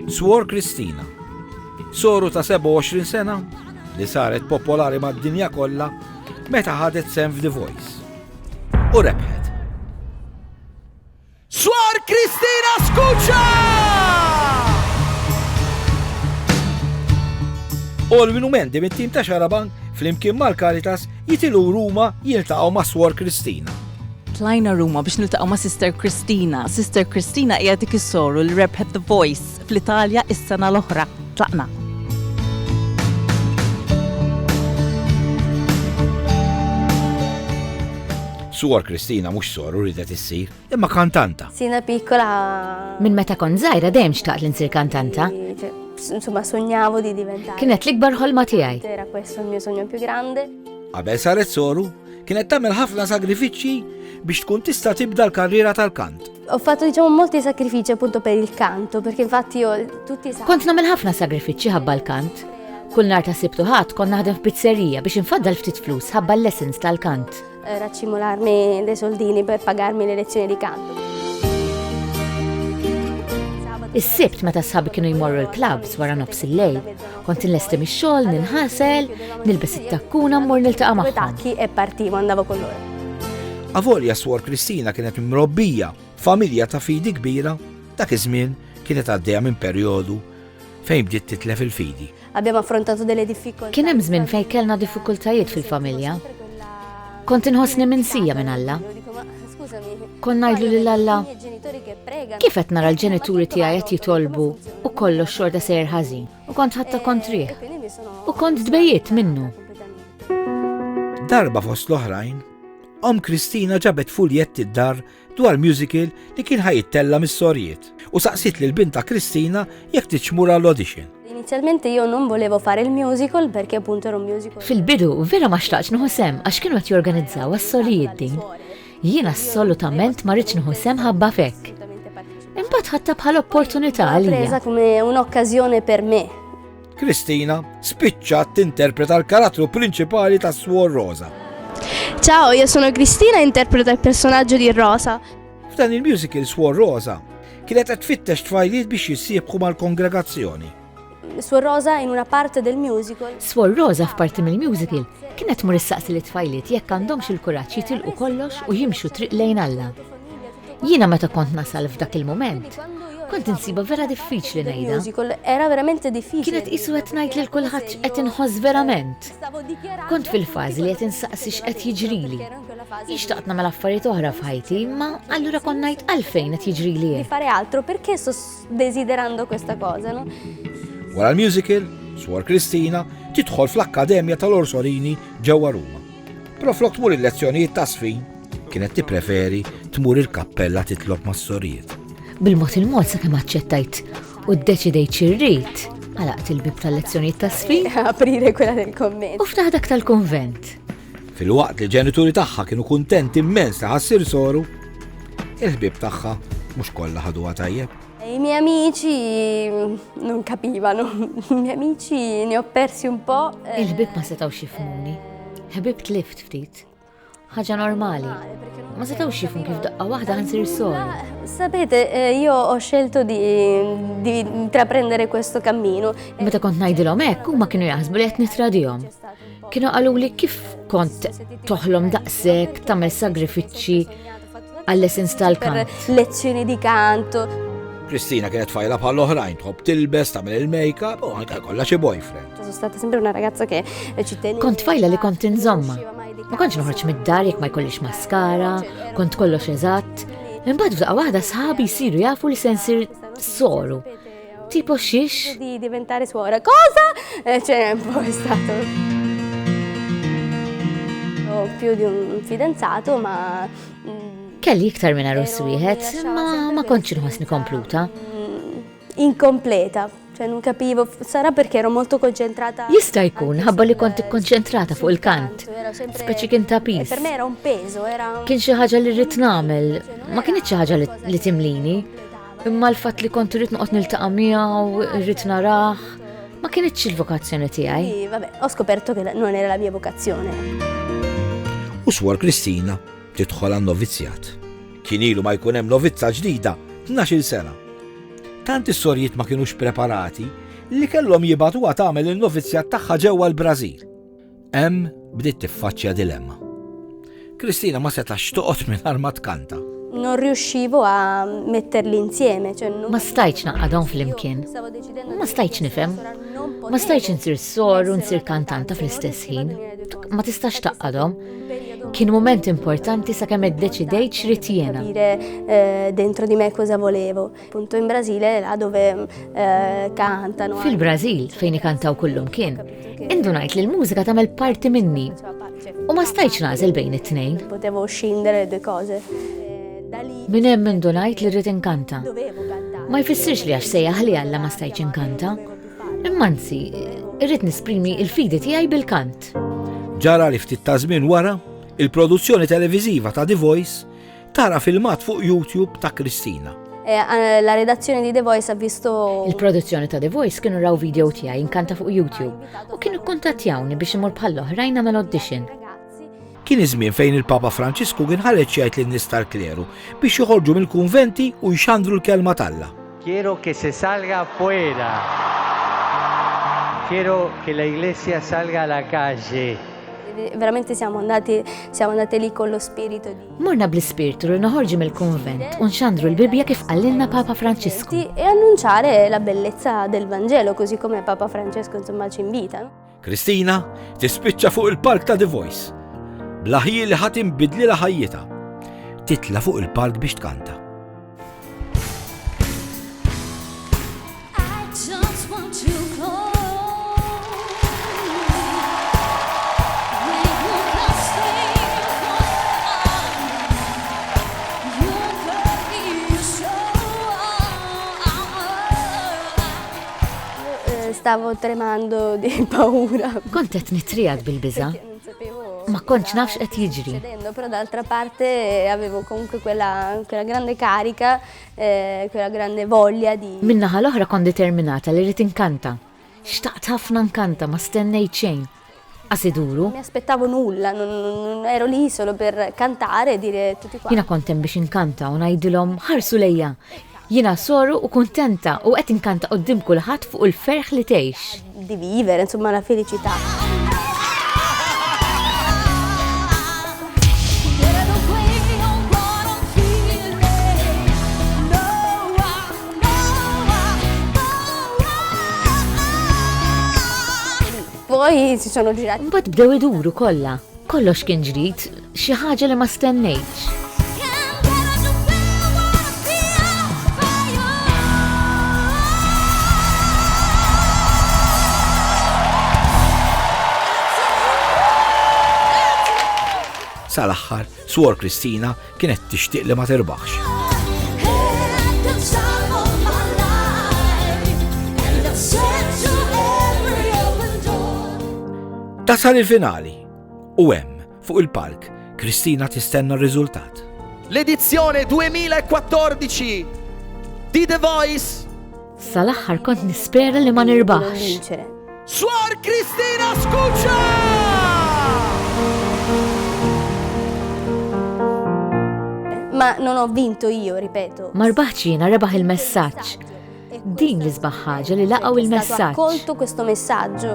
Suor Kristina, soru ta' 27 sena li saret popolari mad-dinja kollha meta ħadet sem f'The Voice. U rebħet. Suor Kristina Skuċċa! U l-minumendi mit-tim ta' Xarabank fl-imkien mal-Karitas jitilu Ruma jiltaqgħu ma' Suor Kristina. Tlajna Ruma biex niltaqgħu ma' Sister Kristina. Sister Kristina hija dik is-soru li rebħet The Voice fl-Italja is-sena l-oħra. Tlaqna. Suor Kristina mhux soru ridet issir, imma kantanta. Sina piccola. Min meta kont żgħira dejjem xtaqt li nsir kantanta. Insomma, sognavo di diventare. Kienet l-ikbar ħolma tiegħi. Era questo il mio sogno più grande. Qabel saret soru, kienet tagħmel ħafna sagrifiċċji biex tkun tista' tibda l-karriera tal-kant. Ho fatto molti sacrifici appunto per il canto, perché infatti io tutti i Kont nagħmel ħafna sagrifiċċji ħabba l-kant. Kull nhar ta' sibtu ħadd kont naħdem f'pizzerija biex infaddal ftit flus ħabba l-lessons tal-kant. Racimolarmi dei soldini per pagarmi le lezioni di canto. Is-sibt meta sħabi kienu jmorru l-klabs wara nofs il-lejl, kont inlesti mix-xogħol, ninħasel, nilbes it-takkuna mmur niltaqa' magħhom. Tacchi e partivo, andavo con loro. Avolja Suor Kristina kienet mrobbija familja ta' fidi kbira, dak iż-żmien kienet għaddejja minn perjodu fejn bdiet titlef il-fidi. Abbiamo affrontato delle difficoltà. Kien hemm żmien fejn kellna diffikultajiet fil-familja. Kont inħossni minsija minn Alla. Kon ngħidlu lil Alla, kif qed nara l-ġenituri tiegħi qed jitolbu u kollox xorta sejr ħażin. U kont ħatta kontrih. U kont dbejjiet minnu. Darba fost l-oħrajn, Kristina ġabet fuljetti d-dar dwar musical li kien ħajittella mis-sorjiet u saqsit lil binta Kristina jekk tiċmur għall-audition. Inizialmente io non volevo fare il musical perché appunto era un musical. Fil-bidu vera ma xtaqx nieħu sem għax kienu qed jorganizzaw għas-solijiet din. Jiena assolutament ma rridx nieħu sem ħabba fekk. Imbagħad ħadta bħala opportunità għalija. Presa come un'occasione per me. Kristina spiċċat tinterpreta l-karattru prinċipali ta' Suor Rosa. Ciao, io sono Cristina e interpreto il personaggio di Rosa. F'dan il-musical Suor Rosa kienet qed tfittex tfajliet biex jissieħbu mal-kongregazzjoni. Suor Rosa in una parte del musical. Suor Rosa f'parti mill-musical kienet tmur issaqsi li tfajliet jekk għandhomx il-kuraġġ jitilqu kollox u jimxu triq lejn Alla. Jiena meta kont nasal f'dak il-mument, kont insiba vera diffiċli ngħidha. Musical era veramente difficile. Kienet qisu qed ngħid lil kulħadd qed inħoss verament. Kont fil-fażi li qed insaqsi x'qed jiġrili. Jixtaqt nagħmel affarijiet oħra f'ħajti, imma allura kont ngħid għalfejn qed jiġrili. Di fare altro perché sto desiderando questa cosa, no? Wara l-musical, Suor Kristina tidħol fl-Akkademja tal-Orsolini ġewwa Ruma. Però flok tmur il-lezzjonijiet ta' sfin, kienet tippreferi tmur il-kappella titlob mas-sorijiet. Bil-mod il-mod sakemm aċċettajt u ddeċidejt xirrid, għalaqt il-bib tal-lezzjonijiet ta' sfin. Aprire quella del convento. U ftaħ dak tal-konvent. Fil-waqt li ġenituri tagħha kienu kuntenti immens li ħassir soru, il-ħbieb tagħha mhux kollha ħaduha tajjeb. I miei amici non capivano, i miei amici ne ho persi un po'. Il-ħbib ma setgħux jifhmuni. Ħbib tlift ftit. Ħaġa normali. Ma setgħux jifhmu kif daqqa waħda ħansir soru. Sapete, io ho scelto di intraprendere questo cammino. Meta kont ngħidilhom hekk huma kienu jaħsbu li qed nitradihom. Kienu qaluli kif kont toħlom daqshekk tagħmel sagrifiċċji għall-lessons tal-kant. Lezzjoni di canto. Kristina kienet fajla bħal oħrajn, tħobb tilbes, tagħmel il-make-up u anke kollha xi boyfriend. Sono stata sempre una ragazza che ci teneva. Kont fajla li kont inżomma. Ma kontx noħroġ mid-dar jekk ma jkollix maskara, kont kollox eżatt. Imbagħad f'daqqa waħda sħabi jsiru jafu li se nsir soru. Tipo xiex? Di diventare suora. Cosa? Cioè, un po' è stato. Ho più di un fidanzato, ma Kelli iktar minn arus wieħed, ma kontx inħossni kompluta. Incompleta, cioè non capivo, sarà perché ero molto concentrata. Jista' jkun ħabba li kont ikkonċentrata fuq il-kant. Speċi kien ta' pis. Per me era un peso, era. Kien xi ħaġa li rrid nagħmel, ma kienx xi ħaġa li timlini. Imma l-fatt li kont rrid noqgħod niltaqa' miegħu, rrid narah, ma kienx il-vokazzjoni tiegħi. Sì, vabbè, ho scoperto che non era la mia vocazione. U Suor Kristina tidħol għan-novizzjat. Kien ilu ma jkun hemm novizza ġdida 12 sena. Tant is-sorjiet ma kienux preparati li kellhom jibgħatuha tagħmel il-novizzjat tagħha ġewwa l-Brażil. Hemm bdiet tiffaċċja dilemma. Kristina ma setax toqgħod mingħajr ma tkanta. Non riuscivo a metterli insieme. Ma stajtx naqadhom flimkien. Ma stajtx nifhem. Ma stajtx insir sor u nsir kantanta fl-istess ħin. Ma tistax taqadhom. Kien moment importanti sakemm iddeċidejt x'rid jiena. Dentro di me cosa volevo. Appunto in Brasile, là dove cantano. Fil-Brażil fejn ikantaw kullum kien. Indunajt li l-mużika tagħmel parti minni. U ma stajtx nagħżel bejn it-tnejn. Potevo scindere le due cose. Min hemm indunajt li rrid inkanta. Ma jfissirx li għax sejjaħ li Alla ma stajtx inkanta. Imma anzi, irrid nisprimi l-fidi tiegħi bil-kant. Ġara li ftit ta' żmien wara, il-produzzjoni televiżiva ta' The Voice tara filmat fuq YouTube ta' Kristina. La redazione di The Voice ha visto. Il-produzzjoni ta' The Voice kienu raw video tiegħi inkanta fuq YouTube u kienu kkuntattjawni biex imur bħall-oħrajn nagħmel audition. Kien iż-żmien fejn il-Papa Franċisku kien ħareġ jgħid lin-nies tal-kleru biex joħorġu mill-kunventi u jxandru l-kelma talla. Quiero que se salga afuera. Quiero que la iglesia salga a la calle. Veramente siamo andati lì con lo spirito di. Morna bl-ispirtu li noħorġu mill-kunvent u nxandru l-Bibja kif qallilna Papa Franċisku. E annunciare la bellezza del Vangelo, così come Papa Francesco insomma ci invita. No? Kristina tispiċċa fuq il-park ta' The Voice. Blaħji li ħadd inbidli ħajjita. Titla fuq il-park biex tkanta. Stavo tremando di paura. Kont qed nitrijad bil-biża'. Ma kontx nafx qed jiġri. Però d'altra parte avevo comunque quella grande carica, quella grande voglia di. Minnaħa l-oħra kont determinata li rrid inkanta. Xtaqt ħafna nkanta ma stennejt xejn. Asiduru. Non mi aspettavo nulla, non ero lì solo per cantare e dire tutti qua. Jiena kont hemm biex inkanta u ngħidilhom ħarsu lejja. Jiena soru u kuntenta u qed inkanta qudiem kulħadd fuq il-ferħ li tgħix. Di vivere, insomma, la felicità. Poi si sono girati. Mbagħad bdew iduru kollha. Kollox kien ġrid, xi ħaġa li ma stennejtx. Sal-aħħar, Suor Kristina kienet tixtieq li ma terbaħx. Tasal il-finali u hemm fuq il-palk Kristina tistenna r-riżultat. L'edizione 2014 di The Voice. Sal-aħħar kont nispera li ma nirbaħx. Suor Kristina Skuċa! Ma non ho vinto io, ripeto. Ma rbaħx jiena rebaħ il-messaġġ. Din li sbaħ ħaġa li laqgħu il-messaġġ. Accolto questo messaggio.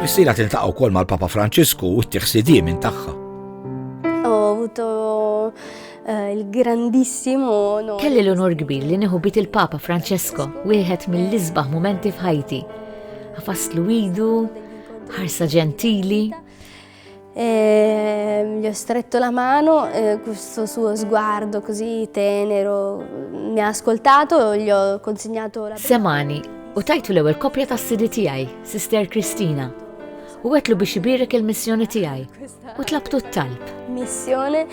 Kristina tiltaqa' wkoll mal-Papa Franċisku u t-tieħsidien minn tagħha. Ho avuto il grandissimo onore. Kelli l-onor kbir li nieħu bit il-Papa Franċesko, wieħed mill-isbaħ momenti f'ħajti. Ħafaslu idu, ħarsa ġentili. Gli ho stretto la mano, questo suo sguardo così tenero mi ha ascoltato, gli ho consegnato la. Semani u tajtu l-ewwel kopja tas-CD tiegħi, Sister Kristina. U għetlu biex ibirek il-missjoni tiegħi u tlabtu t-talb. Missione,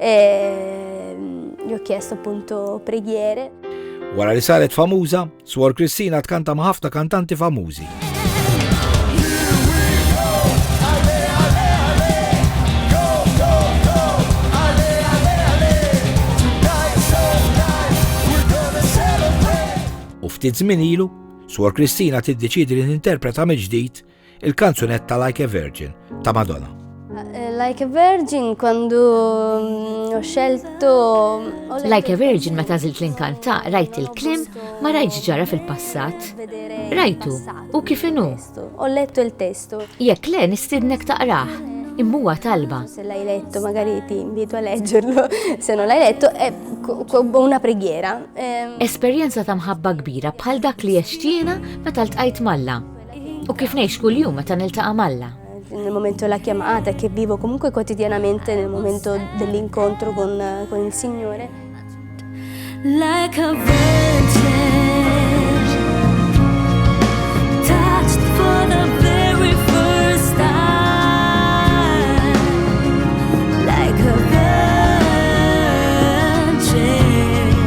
gli ho chiesto appunto preghiere. Wara li saret famuża, Suor Kristina tkanta ma' ħafna kantanti famużi. U ftit żmien ilu, Suor Kristina tiddeċiedi li ninterpreta mill-ġdid il-kanzunetta Like a Virgin ta' Madonna. Like a Virgin quando ho scelto... Like a Virgin meta żilt l-inkanta, rajt il-klim ma rajtx ġara fil-passat. Rajtu, u kif inhu. Ho letto il testo. Jekk le nistidnek taqrah, imma talba. Se l'hai letto magari ti invito a leggerlo, se non l'hai letto è una preghiera. Esperjenza ta' mħabba kbira bħal dak li jextiena meta ltqajt Malla. U kif ngħix kuljum meta niltaqa' Malla. Nel momento della chiamata che vivo comunque quotidianamente nel momento dell'incontro con il Signore. Like a virgin, touched for the very first time, like a virgin.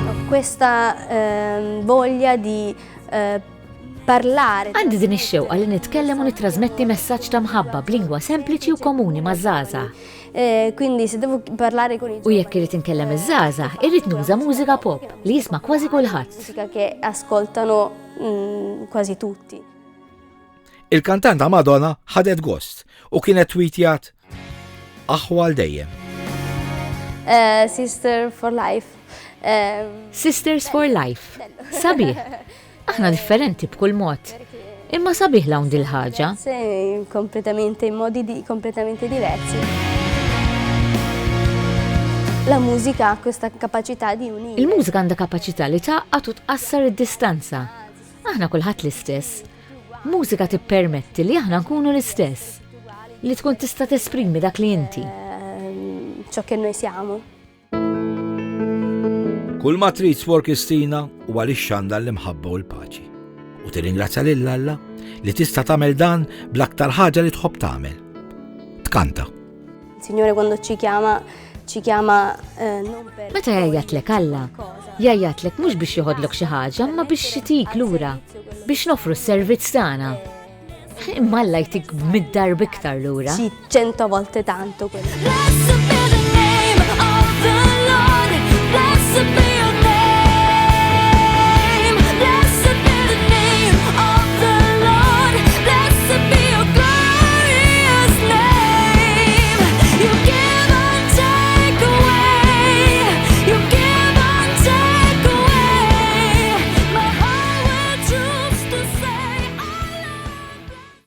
Ho questa voglia di parlare. Għandi din ix-xewqa li nitkellem u nittrażmetti messaġġ ta' mħabba b'lingwa sempliċi u komuni maż-żgħażagħ. Quindi se devo parlare con i U jekk irid inkellem iż-żgħażagħ, irrid nuża mużika pop li jisma' kważi kulħadd. musica che ascoltano quasi tutti. Il-kantanta Madonna ħadet gost u kienet tweetjat aħwal dejjem. Sister for life. Sisters for life. Sabiħ. Aħna differenti b'kull mod. Imma sabiħ lawn dil-ħaġa. Completamente in modi completamente diversi. La musica ha questa capacità di unire. Il-mużika għandha kapaċità li taqqat u tqassar id-distanza. Aħna kulħadd l-istess. Mużika tippermetti li aħna nkunu l-istess. Li tkun tista' tesprimi dak li inti. Ciò che noi siamo. Kull ma trid Suor Kristina huwa li xxanda l-imħabba u l-paċi. U tirringrazzja lil Alla li tista' tagħmel dan bl-aktar ħaġa li tħobb tagħmel. Tkanta. Il Signore quando ci chiama non per... Meta jgħidatlek Alla, jgħidatlek mhux biex joħodlok xi ħaġa, ma biex xitik lura, biex nofru s-servizz tagħna. Imma Alla jtik mid-darb iktar lura. Sì, 100 volte tanto quello. Let's